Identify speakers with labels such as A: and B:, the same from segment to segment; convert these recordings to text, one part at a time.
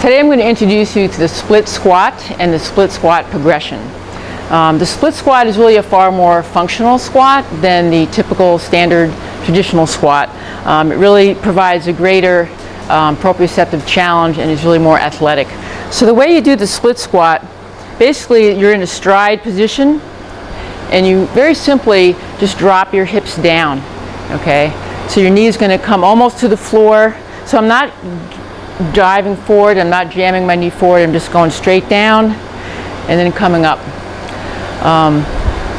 A: Today I'm going to introduce you to the split squat and the split squat progression. The split squat is really a far more functional squat than the typical standard traditional squat. It really provides a greater proprioceptive challenge and is really more athletic. So the way you do the split squat, basically you're in a stride position and you very simply just drop your hips down, okay? So your knee is going to come almost to the floor. So I'm not diving forward, I'm not jamming my knee forward, I'm just going straight down and then coming up.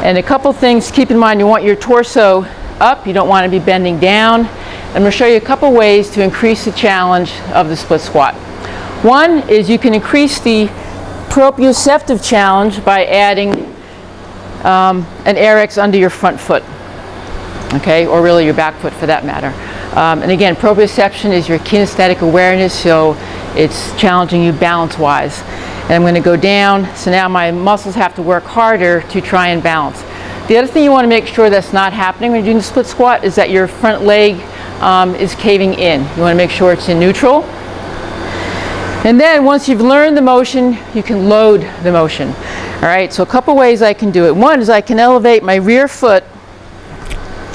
A: And a couple things to keep in mind: you want your torso up, you don't want to be bending down. I'm going to show you a couple ways to increase the challenge of the split squat. One is you can increase the proprioceptive challenge by adding an RX under your front foot, okay, or really your back foot for that matter. And again, proprioception is your kinesthetic awareness, so it's challenging you balance-wise. And I'm going to go down, so now my muscles have to work harder to try and balance. The other thing you want to make sure that's not happening when you're doing the split squat is that your front leg is caving in. You want to make sure it's in neutral. And then once you've learned the motion, you can load the motion. All right, so a couple ways I can do it. One is I can elevate my rear foot.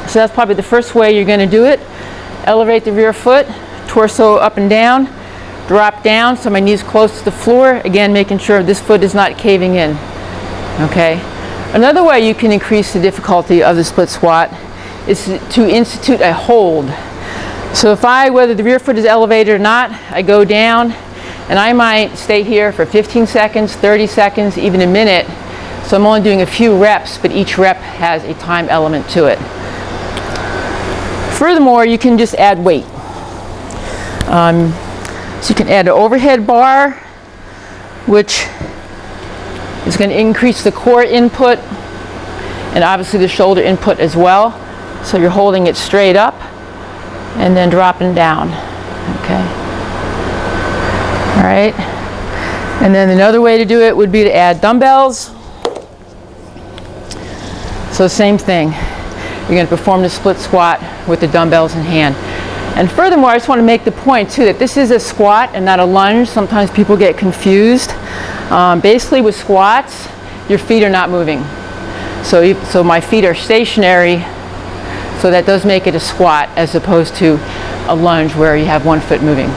A: So that's probably the first way you're going to do it. Elevate the rear foot, torso up and down, drop down so my knee's close to the floor, again making sure this foot is not caving in, okay? Another way you can increase the difficulty of the split squat is to institute a hold. So if whether the rear foot is elevated or not, I go down and I might stay here for 15 seconds, 30 seconds, even a minute. So I'm only doing a few reps, but each rep has a time element to it. Furthermore, you can just add weight. So you can add an overhead bar, which is going to increase the core input and obviously the shoulder input as well. So you're holding it straight up and then dropping down, okay? All right. And then another way to do it would be to add dumbbells. So same thing. You're going to perform the split squat with the dumbbells in hand. And furthermore, I just want to make the point too that this is a squat and not a lunge. Sometimes people get confused. Basically with squats, your feet are not moving. So my feet are stationary, so that does make it a squat as opposed to a lunge where you have one foot moving.